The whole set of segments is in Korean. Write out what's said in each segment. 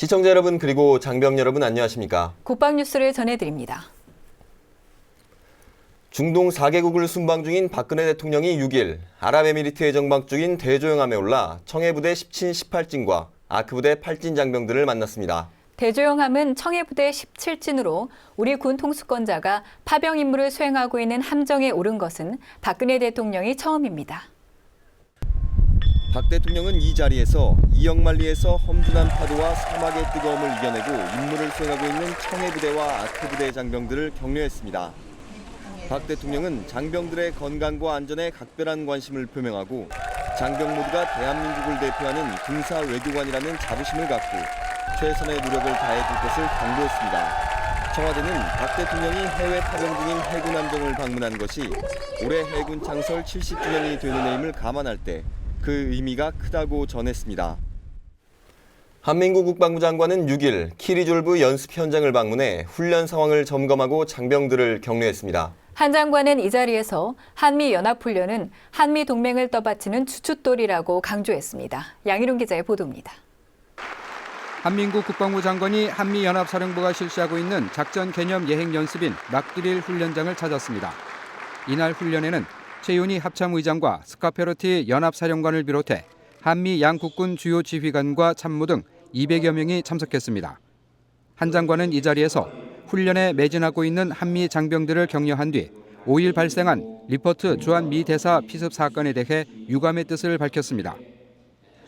시청자 여러분 그리고 장병 여러분 안녕하십니까? 국방 뉴스를 전해드립니다. 중동 4개국을 순방 중인 박근혜 대통령이 6일 아랍에미리트에 정박 중인 대조영함에 올라 청해부대 17, 18진과 아크부대 8진 장병들을 만났습니다. 대조영함은 청해부대 17진으로 우리 군 통수권자가 파병 임무를 수행하고 있는 함정에 오른 것은 박근혜 대통령이 처음입니다. 박 대통령은 이 자리에서 이역만리에서 험준한 파도와 사막의 뜨거움을 이겨내고 임무를 수행하고 있는 청해부대와 아크부대 장병들을 격려했습니다. 박 대통령은 장병들의 건강과 안전에 각별한 관심을 표명하고 장병 모두가 대한민국을 대표하는 군사 외교관이라는 자부심을 갖고 최선의 노력을 다해줄 것을 당부했습니다. 청와대는 박 대통령이 해외 파병 중인 해군 함정을 방문한 것이 올해 해군 창설 70주년이 되는 해임을 감안할 때 그 의미가 크다고 전했습니다. 한민구 국방부 장관은 6일 키리졸브 연습 현장을 방문해 훈련 상황을 점검하고 장병들을 격려했습니다. 한 장관은 이 자리에서 한미연합훈련은 한미동맹을 떠받치는 주춧돌이라고 강조했습니다. 양희룡 기자의 보도입니다. 한민구 국방부 장관이 한미연합사령부가 실시하고 있는 작전 개념 예행 연습인 락드릴 훈련장을 찾았습니다. 이날 훈련에는 최윤희 합참의장과 스카페로티 연합사령관을 비롯해 한미 양국군 주요 지휘관과 참모 등 200여 명이 참석했습니다. 한 장관은 이 자리에서 훈련에 매진하고 있는 한미 장병들을 격려한 뒤 5일 발생한 리포트 주한 미 대사 피습 사건에 대해 유감의 뜻을 밝혔습니다.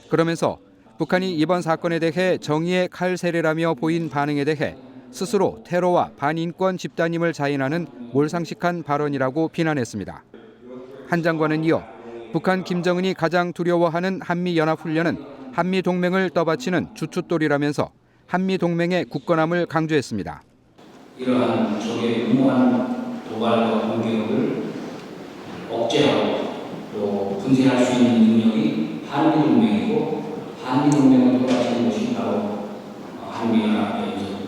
그러면서 북한이 이번 사건에 대해 정의의 칼 세례라며 보인 반응에 대해 스스로 테러와 반인권 집단임을 자인하는 몰상식한 발언이라고 비난했습니다. 한 장관은 이어 북한 김정은이 가장 두려워하는 한미연합훈련은 한미동맹을 떠받치는 주춧돌이라면서 한미동맹의 굳건함을 강조했습니다. 이러한 적의 무모한 도발과 공격을 억제하고 또 분쇄할 수 있는 능력이 한미동맹이고 한미동맹을 떠받치는 것이 바로 한미연합연습이다.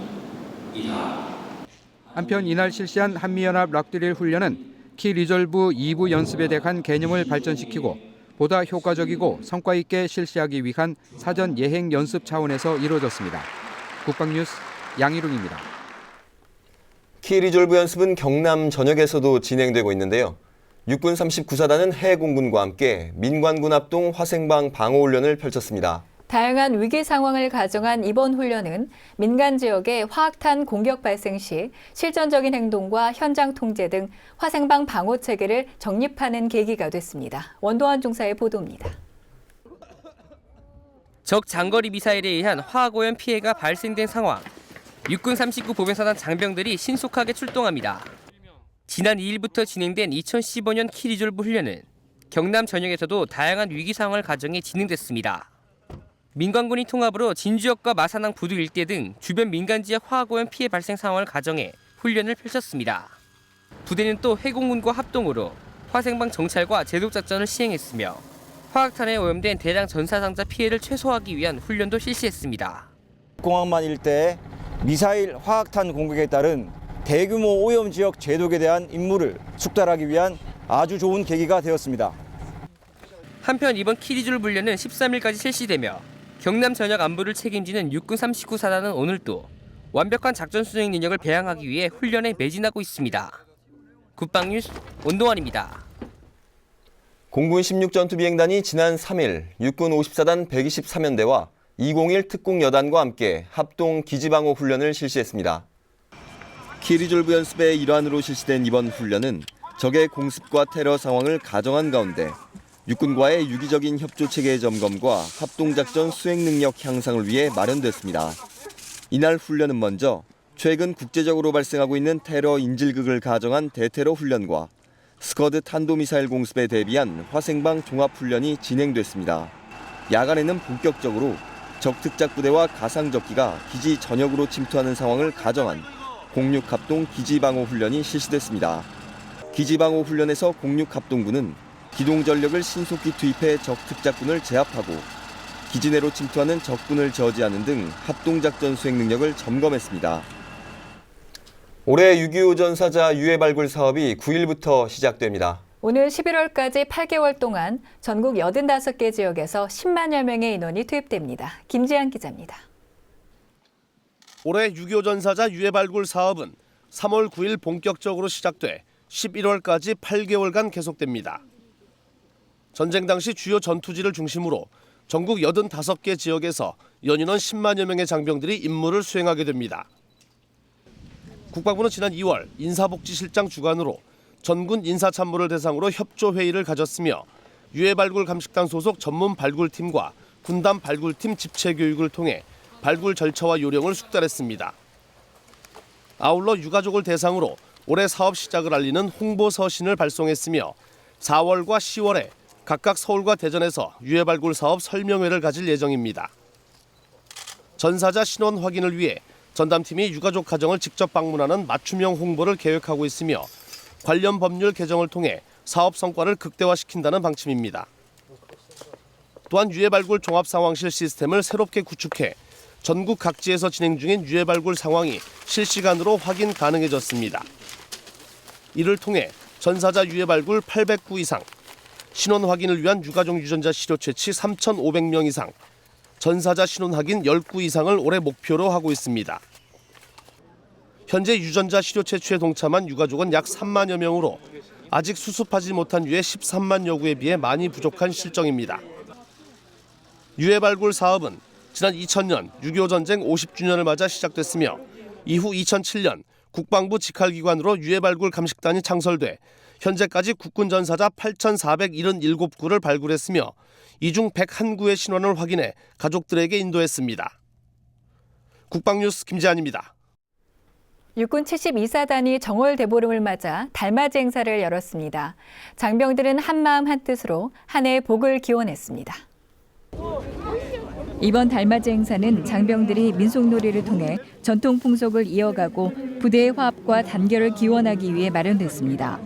한편 이날 실시한 한미연합 락드릴 훈련은 키 리졸브 2부 연습에 대한 개념을 발전시키고 보다 효과적이고 성과 있게 실시하기 위한 사전 예행 연습 차원에서 이루어졌습니다. 국방뉴스 양희룡입니다. 키 리졸브 연습은 경남 전역에서도 진행되고 있는데요. 육군 39사단은 해공군과 함께 민관군 합동 화생방 방어훈련을 펼쳤습니다. 다양한 위기 상황을 가정한 이번 훈련은 민간 지역의 화학탄 공격 발생 시 실전적인 행동과 현장 통제 등 화생방 방어 체계를 정립하는 계기가 됐습니다. 원도환 중사의 보도입니다. 적 장거리 미사일에 의한 화학오염 피해가 발생된 상황. 육군 39 보병사단 장병들이 신속하게 출동합니다. 지난 2일부터 진행된 2015년 키리졸브 훈련은 경남 전역에서도 다양한 위기 상황을 가정해 진행됐습니다. 민관군이 통합으로 진주역과 마산항 부두 일대 등 주변 민간 지역 화학오염 피해 발생 상황을 가정해 훈련을 펼쳤습니다. 부대는 또 해공군과 합동으로 화생방 정찰과 제독 작전을 시행했으며 화학탄에 오염된 대량 전사상자 피해를 최소화하기 위한 훈련도 실시했습니다. 공항만 일대에 미사일 화학탄 공격에 따른 대규모 오염 지역 제독에 대한 임무를 숙달하기 위한 아주 좋은 계기가 되었습니다. 한편 이번 키리졸브 훈련은 13일까지 실시되며 경남 전역 안보를 책임지는 육군 39사단은 오늘 또 완벽한 작전 수행 능력을 배양하기 위해 훈련에 매진하고 있습니다. 국방뉴스 원도환입니다. 공군 16전투비행단이 지난 3일 육군 54단 123연대와 201 특공여단과 함께 합동 기지방어 훈련을 실시했습니다. 키리졸브 연습의 일환으로 실시된 이번 훈련은 적의 공습과 테러 상황을 가정한 가운데 육군과의 유기적인 협조체계 점검과 합동작전 수행 능력 향상을 위해 마련됐습니다. 이날 훈련은 먼저 최근 국제적으로 발생하고 있는 테러 인질극을 가정한 대테러 훈련과 스커드 탄도미사일 공습에 대비한 화생방 종합훈련이 진행됐습니다. 야간에는 본격적으로 적특작부대와 가상적기가 기지 전역으로 침투하는 상황을 가정한 공육합동 기지방어 훈련이 실시됐습니다. 기지방어 훈련에서 공육합동군은 기동전력을 신속히 투입해 적특작군을 제압하고 기지 내로 침투하는 적군을 저지하는 등 합동작전 수행 능력을 점검했습니다. 올해 6.25 전사자 유해 발굴 사업이 9일부터 시작됩니다. 오늘 11월까지 8개월 동안 전국 85개 지역에서 10만여 명의 인원이 투입됩니다. 김지한 기자입니다. 올해 6.25 전사자 유해 발굴 사업은 3월 9일 본격적으로 시작돼 11월까지 8개월간 계속됩니다. 전쟁 당시 주요 전투지를 중심으로 전국 85개 지역에서 연인원 10만여 명의 장병들이 임무를 수행하게 됩니다. 국방부는 지난 2월 인사복지실장 주관으로 전군 인사참모를 대상으로 협조회의를 가졌으며 유해 발굴 감식단 소속 전문 발굴팀과 군단 발굴팀 집체 교육을 통해 발굴 절차와 요령을 숙달했습니다. 아울러 유가족을 대상으로 올해 사업 시작을 알리는 홍보 서신을 발송했으며 4월과 10월에 각각 서울과 대전에서 유해 발굴 사업 설명회를 가질 예정입니다. 전사자 신원 확인을 위해 전담팀이 유가족 가정을 직접 방문하는 맞춤형 홍보를 계획하고 있으며 관련 법률 개정을 통해 사업 성과를 극대화시킨다는 방침입니다. 또한 유해 발굴 종합 상황실 시스템을 새롭게 구축해 전국 각지에서 진행 중인 유해 발굴 상황이 실시간으로 확인 가능해졌습니다. 이를 통해 전사자 유해 발굴 800구 이상, 신원 확인을 위한 유가족 유전자 시료 채취 3,500명 이상, 전사자 신원 확인 10구 이상을 올해 목표로 하고 있습니다. 현재 유전자 시료 채취에 동참한 유가족은 약 3만여 명으로 아직 수습하지 못한 유해 13만여 구에 비해 많이 부족한 실정입니다. 유해 발굴 사업은 지난 2000년 6.25 전쟁 50주년을 맞아 시작됐으며 이후 2007년 국방부 직할기관으로 유해 발굴 감식단이 창설돼 현재까지 국군 전사자 8,477구를 발굴했으며 이 중 101구의 신원을 확인해 가족들에게 인도했습니다. 국방뉴스 김재한입니다. 육군 72사단이 정월 대보름을 맞아 달맞이 행사를 열었습니다. 장병들은 한마음 한뜻으로 한 해의 복을 기원했습니다. 이번 달맞이 행사는 장병들이 민속놀이를 통해 전통 풍속을 이어가고 부대의 화합과 단결을 기원하기 위해 마련됐습니다.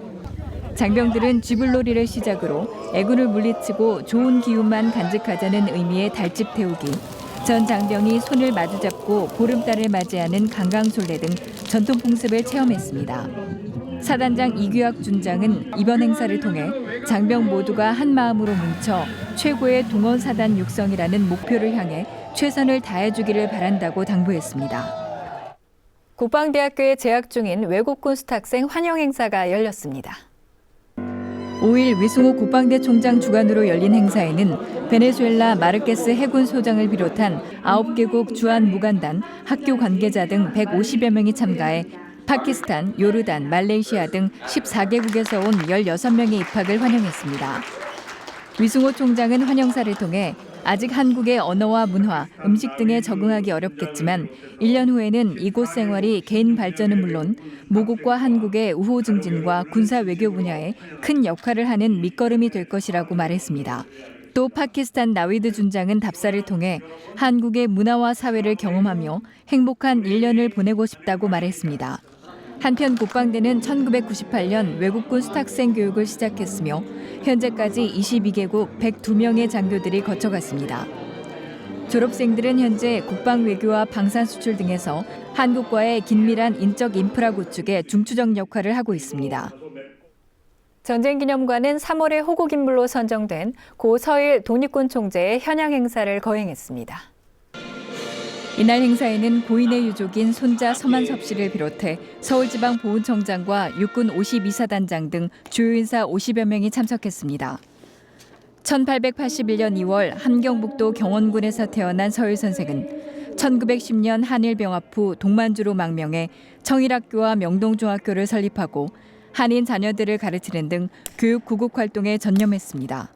장병들은 쥐불놀이를 시작으로 애군을 물리치고 좋은 기운만 간직하자는 의미의 달집 태우기, 전 장병이 손을 마주잡고 보름달을 맞이하는 강강술래 등 전통 풍습을 체험했습니다. 사단장 이규학 준장은 이번 행사를 통해 장병 모두가 한 마음으로 뭉쳐 최고의 동원사단 육성이라는 목표를 향해 최선을 다해주기를 바란다고 당부했습니다. 국방대학교에 재학 중인 외국군 수탁생 환영 행사가 열렸습니다. 5일 위승호 국방대 총장 주관으로 열린 행사에는 베네수엘라 마르케스 해군 소장을 비롯한 9개국 주한 무관단, 학교 관계자 등 150여 명이 참가해 파키스탄, 요르단, 말레이시아 등 14개국에서 온 16명의 입학을 환영했습니다. 위승호 총장은 환영사를 통해 아직 한국의 언어와 문화, 음식 등에 적응하기 어렵겠지만 1년 후에는 이곳 생활이 개인 발전은 물론 모국과 한국의 우호 증진과 군사 외교 분야에 큰 역할을 하는 밑거름이 될 것이라고 말했습니다. 또 파키스탄 나위드 준장은 답사를 통해 한국의 문화와 사회를 경험하며 행복한 1년을 보내고 싶다고 말했습니다. 한편 국방대는 1998년 외국군 수탁생 교육을 시작했으며 현재까지 22개국 102명의 장교들이 거쳐갔습니다. 졸업생들은 현재 국방외교와 방산수출 등에서 한국과의 긴밀한 인적 인프라 구축에 중추적 역할을 하고 있습니다. 전쟁기념관은 3월에 호국인물로 선정된 고 서일 독립군 총재의 현양 행사를 거행했습니다. 이날 행사에는 고인의 유족인 손자 서만섭 씨를 비롯해 서울지방보훈청장과 육군 52사단장 등 주요 인사 50여 명이 참석했습니다. 1881년 2월 함경북도 경원군에서 태어난 서일 선생은 1910년 한일병합 후 동만주로 망명해 청일학교와 명동중학교를 설립하고 한인 자녀들을 가르치는 등 교육 구국 활동에 전념했습니다.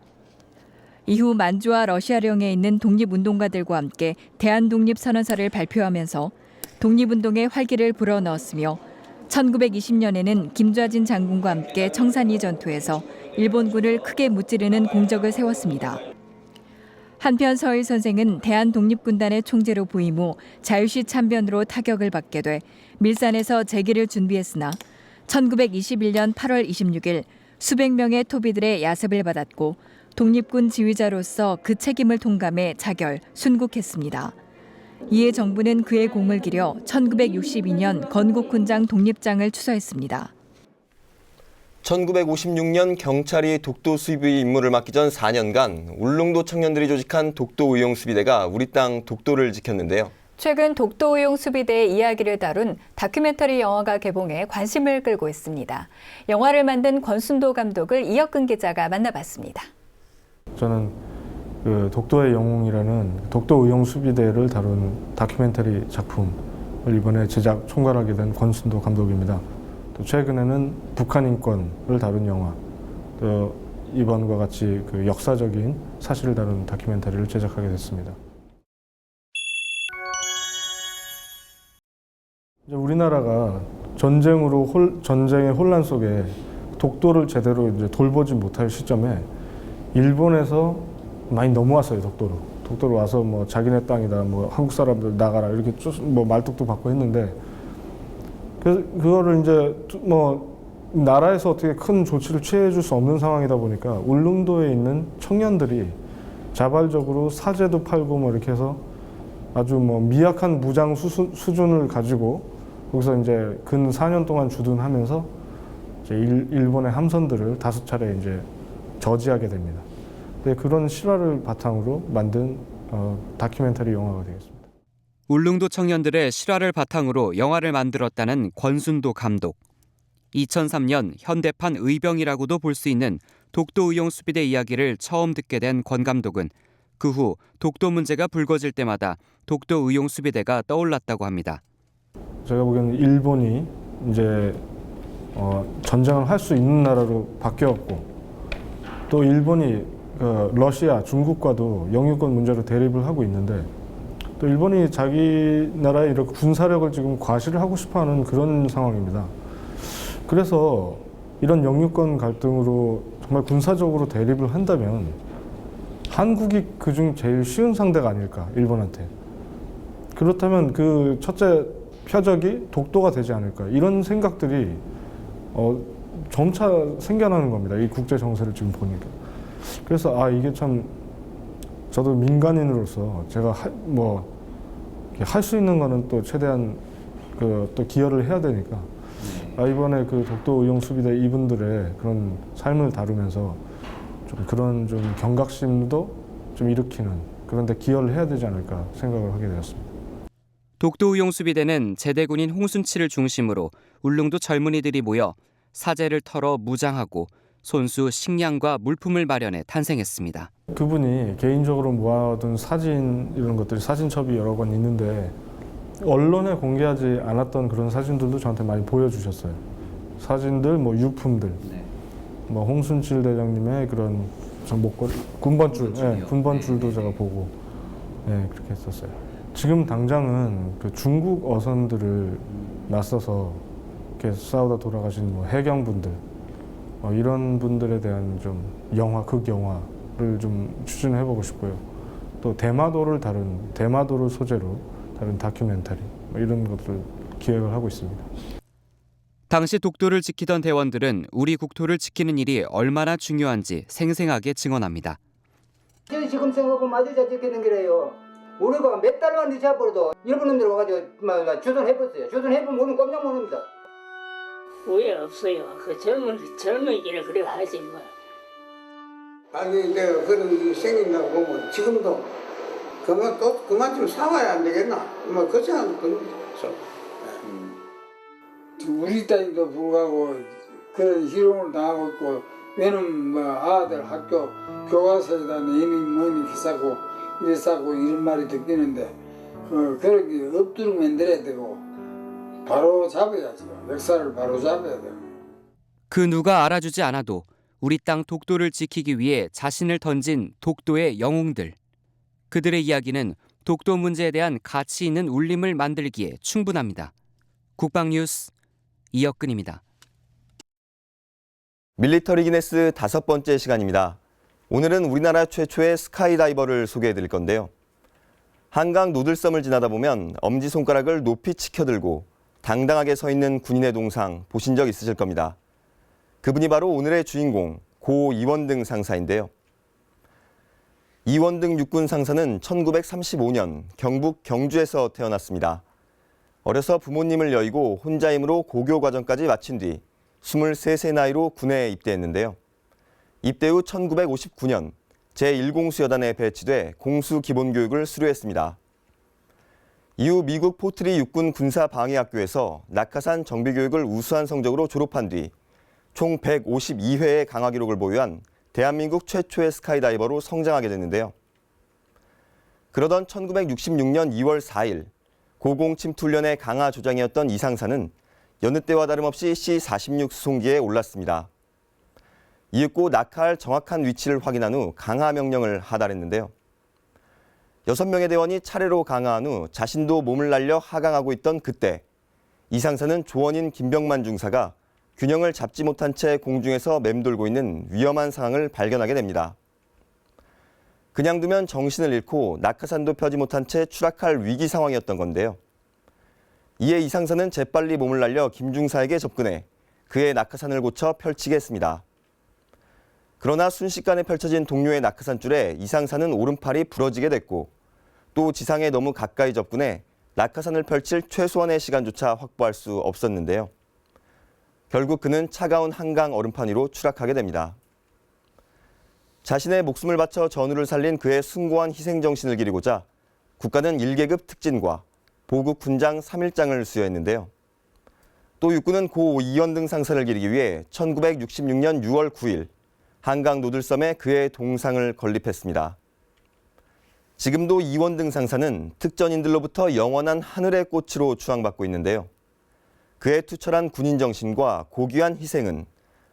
이후 만주와 러시아령에 있는 독립운동가들과 함께 대한독립선언서를 발표하면서 독립운동에 활기를 불어넣었으며 1920년에는 김좌진 장군과 함께 청산리 전투에서 일본군을 크게 무찌르는 공적을 세웠습니다. 한편 서일 선생은 대한독립군단의 총재로 부임 후 자유시 참변으로 타격을 받게 돼 밀산에서 재기를 준비했으나 1921년 8월 26일 수백 명의 토비들의 야습을 받았고 독립군 지휘자로서 그 책임을 통감해 자결, 순국했습니다. 이에 정부는 그의 공을 기려 1962년 건국훈장 독립장을 추서했습니다. 1956년 경찰이 독도 수비 임무를 맡기 전 4년간 울릉도 청년들이 조직한 독도 의용 수비대가 우리 땅 독도를 지켰는데요. 최근 독도의용 수비대의 이야기를 다룬 다큐멘터리 영화가 개봉해 관심을 끌고 있습니다. 영화를 만든 권순도 감독을 이혁근 기자가 만나봤습니다. 저는 그 독도의 영웅이라는 독도의용 수비대를 다룬 다큐멘터리 작품을 이번에 제작 총괄하게 된 권순도 감독입니다. 또 최근에는 북한 인권을 다룬 영화, 또 이번과 같이 그 역사적인 사실을 다룬 다큐멘터리를 제작하게 됐습니다. 이제 우리나라가 전쟁의 혼란 속에 독도를 제대로 이제 돌보지 못할 시점에 일본에서 많이 넘어왔어요. 독도로 와서 뭐 자기네 땅이다, 뭐 한국 사람들 나가라 이렇게 뭐 말뚝도 받고 했는데 그거를 이제 뭐 나라에서 어떻게 큰 조치를 취해줄 수 없는 상황이다 보니까 울릉도에 있는 청년들이 자발적으로 사제도 팔고 뭐 이렇게 해서 아주 뭐 미약한 무장 수준을 가지고 거기서 이제 근 4년 동안 주둔하면서 이제 일본의 함선들을 5차례 이제 저지하게 됩니다. 네, 그런 실화를 바탕으로 만든 다큐멘터리 영화가 되겠습니다. 울릉도 청년들의 실화를 바탕으로 영화를 만들었다는 권순도 감독. 2003년 현대판 의병이라고도 볼 수 있는 독도의용 수비대 이야기를 처음 듣게 된 권 감독은 그 후 독도 문제가 불거질 때마다 독도의용 수비대가 떠올랐다고 합니다. 제가 보기에는 일본이 이제 전쟁을 할 수 있는 나라로 바뀌었고 또 일본이 러시아, 중국과도 영유권 문제로 대립을 하고 있는데 또 일본이 자기 나라의 이렇게 군사력을 지금 과시를 하고 싶어하는 그런 상황입니다. 그래서 이런 영유권 갈등으로 정말 군사적으로 대립을 한다면 한국이 그중 제일 쉬운 상대가 아닐까, 일본한테. 그렇다면 그 첫째 표적이 독도가 되지 않을까, 이런 생각들이 점차 생겨나는 겁니다. 이 국제 정세를 지금 보니까. 그래서 이게 참 저도 민간인으로서 제가 할 수 있는 거는 또 최대한 또 기여를 해야 되니까 이번에 그 독도의용 수비대 이분들의 그런 삶을 다루면서 좀 그런 좀 경각심도 좀 일으키는 그런 데 기여를 해야 되지 않을까 생각을 하게 되었습니다. 독도의용 수비대는 제대군인 홍순치를 중심으로 울릉도 젊은이들이 모여 사제를 털어 무장하고 손수 식량과 물품을 마련해 탄생했습니다. 그분이 개인적으로 모아둔 사진 이런 것들이 사진첩이 여러 건 있는데 언론에 공개하지 않았던 그런 사진들도 저한테 많이 보여주셨어요. 사진들, 뭐 유품들, 뭐 홍순칠 대장님의 그런 목걸이, 군번줄도 제가 보고 그렇게 했었어요. 지금 당장은 그 중국 어선들을 맞서서 이렇게 싸우다 돌아가신 뭐 해경분들 이런 분들에 대한 좀 극영화를 좀 추진해보고 싶고요. 또 대마도를 소재로 다른 다큐멘터리 이런 것들을 기획을 하고 있습니다. 당시 독도를 지키던 대원들은 우리 국토를 지키는 일이 얼마나 중요한지 생생하게 증언합니다. 지금 생각하면 아주 잘 지키는 게래요. 우리가 몇 달만 늦어버려도 일본 놈들 와가지고 주둔해봤어요. 주둔해보면 우리는 꼼짝 못합니다. 왜 없어요? 그 젊은이를 그래 하지 뭐. 아니 내가 그런 일이 생긴다고 보면 지금도 그만 좀 싸워야 안 되겠나? 뭐 그 생각도 듭니다. 우리 딸도 불구하고 그런 희롱을 당하고 있고 왜는 뭐 아들 학교 교과서에다 이미 뭐니 비싸고 이랬다고 이런 말이 듣기는데 그렇게 엎드려 만들어야 되고 바로 잡아야죠. 역사를 바로 잡아야 돼요. 그 누가 알아주지 않아도 우리 땅 독도를 지키기 위해 자신을 던진 독도의 영웅들. 그들의 이야기는 독도 문제에 대한 가치 있는 울림을 만들기에 충분합니다. 국방뉴스 이혁근입니다. 밀리터리 기네스 5번째 시간입니다. 오늘은 우리나라 최초의 스카이다이버를 소개해드릴 건데요. 한강 노들섬을 지나다 보면 엄지손가락을 높이 치켜들고 당당하게 서 있는 군인의 동상 보신 적 있으실 겁니다. 그분이 바로 오늘의 주인공 고 이원등 상사인데요. 이원등 육군 상사는 1935년 경북 경주에서 태어났습니다. 어려서 부모님을 여의고 혼자 힘으로 고교 과정까지 마친 뒤 23세 나이로 군에 입대했는데요. 입대 후 1959년 제1공수여단에 배치돼 공수 기본교육을 수료했습니다. 이후 미국 포트리 육군 군사방위학교에서 낙하산 정비교육을 우수한 성적으로 졸업한 뒤 총 152회의 강화 기록을 보유한 대한민국 최초의 스카이다이버로 성장하게 됐는데요. 그러던 1966년 2월 4일 고공 침투 훈련의 강화 조장이었던 이상사는 여느 때와 다름없이 C-46 수송기에 올랐습니다. 이윽고 낙하할 정확한 위치를 확인한 후 강화 명령을 하달했는데요. 6명의 대원이 차례로 강화한 후 자신도 몸을 날려 하강하고 있던 그때 이상사는 조원인 김병만 중사가 균형을 잡지 못한 채 공중에서 맴돌고 있는 위험한 상황을 발견하게 됩니다. 그냥 두면 정신을 잃고 낙하산도 펴지 못한 채 추락할 위기 상황이었던 건데요. 이에 이상사는 재빨리 몸을 날려 김 중사에게 접근해 그의 낙하산을 고쳐 펼치게 했습니다. 그러나 순식간에 펼쳐진 동료의 낙하산 줄에 이상사는 오른팔이 부러지게 됐고 또 지상에 너무 가까이 접근해 낙하산을 펼칠 최소한의 시간조차 확보할 수 없었는데요. 결국 그는 차가운 한강 얼음판 위로 추락하게 됩니다. 자신의 목숨을 바쳐 전우를 살린 그의 숭고한 희생정신을 기리고자 국가는 1계급 특진과 보국 훈장 3일장을 수여했는데요. 또 육군은 고 이원등 상사를 기리기 위해 1966년 6월 9일 한강 노들섬에 그의 동상을 건립했습니다. 지금도 이원등 상사는 특전인들로부터 영원한 하늘의 꽃으로 추앙받고 있는데요. 그의 투철한 군인 정신과 고귀한 희생은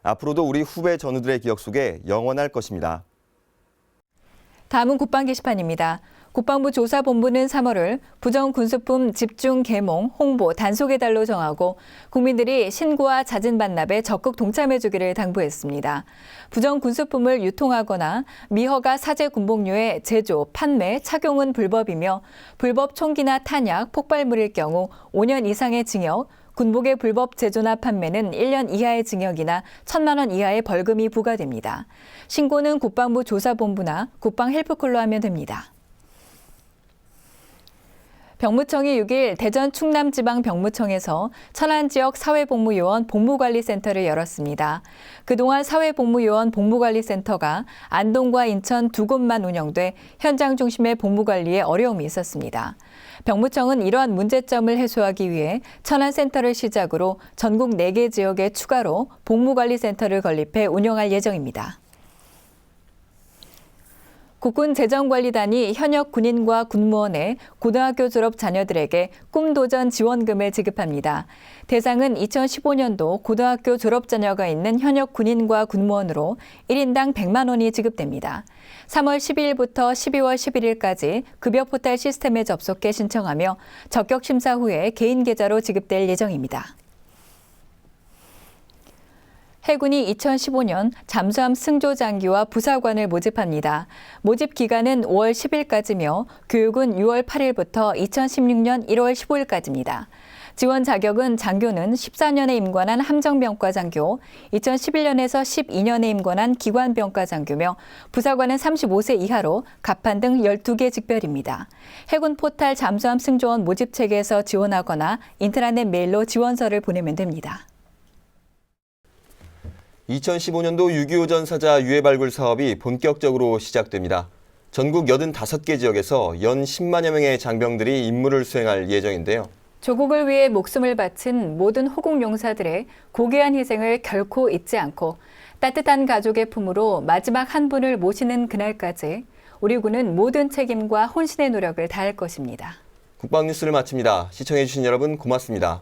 앞으로도 우리 후배 전우들의 기억 속에 영원할 것입니다. 다음은 국방 게시판입니다. 국방부 조사본부는 3월을 부정군수품 집중 계몽, 홍보, 단속의 달로 정하고 국민들이 신고와 잦은 반납에 적극 동참해주기를 당부했습니다. 부정군수품을 유통하거나 미허가 사제 군복류의 제조, 판매, 착용은 불법이며 불법 총기나 탄약, 폭발물일 경우 5년 이상의 징역, 군복의 불법 제조나 판매는 1년 이하의 징역이나 1,000만 원 이하의 벌금이 부과됩니다. 신고는 국방부 조사본부나 국방헬프콜로 하면 됩니다. 병무청이 6일 대전 충남지방병무청에서 천안지역 사회복무요원 복무관리센터를 열었습니다. 그동안 사회복무요원 복무관리센터가 안동과 인천 두 곳만 운영돼 현장 중심의 복무관리에 어려움이 있었습니다. 병무청은 이러한 문제점을 해소하기 위해 천안센터를 시작으로 전국 4개 지역에 추가로 복무관리센터를 건립해 운영할 예정입니다. 국군재정관리단이 현역 군인과 군무원의 고등학교 졸업 자녀들에게 꿈도전 지원금을 지급합니다. 대상은 2015년도 고등학교 졸업 자녀가 있는 현역 군인과 군무원으로 1인당 100만 원이 지급됩니다. 3월 12일부터 12월 11일까지 급여 포탈 시스템에 접속해 신청하며 적격 심사 후에 개인 계좌로 지급될 예정입니다. 해군이 2015년 잠수함 승조장교와 부사관을 모집합니다. 모집 기간은 5월 10일까지며 교육은 6월 8일부터 2016년 1월 15일까지입니다. 지원 자격은 장교는 14년에 임관한 함정병과 장교, 2011년에서 12년에 임관한 기관병과 장교며 부사관은 35세 이하로 갑판 등 12개 직별입니다. 해군 포탈 잠수함 승조원 모집 체계에서 지원하거나 인트라넷 메일로 지원서를 보내면 됩니다. 2015년도 6.25 전사자 유해 발굴 사업이 본격적으로 시작됩니다. 전국 85개 지역에서 연 10만여 명의 장병들이 임무를 수행할 예정인데요. 조국을 위해 목숨을 바친 모든 호국용사들의 고귀한 희생을 결코 잊지 않고 따뜻한 가족의 품으로 마지막 한 분을 모시는 그날까지 우리 군은 모든 책임과 혼신의 노력을 다할 것입니다. 국방뉴스를 마칩니다. 시청해주신 여러분 고맙습니다.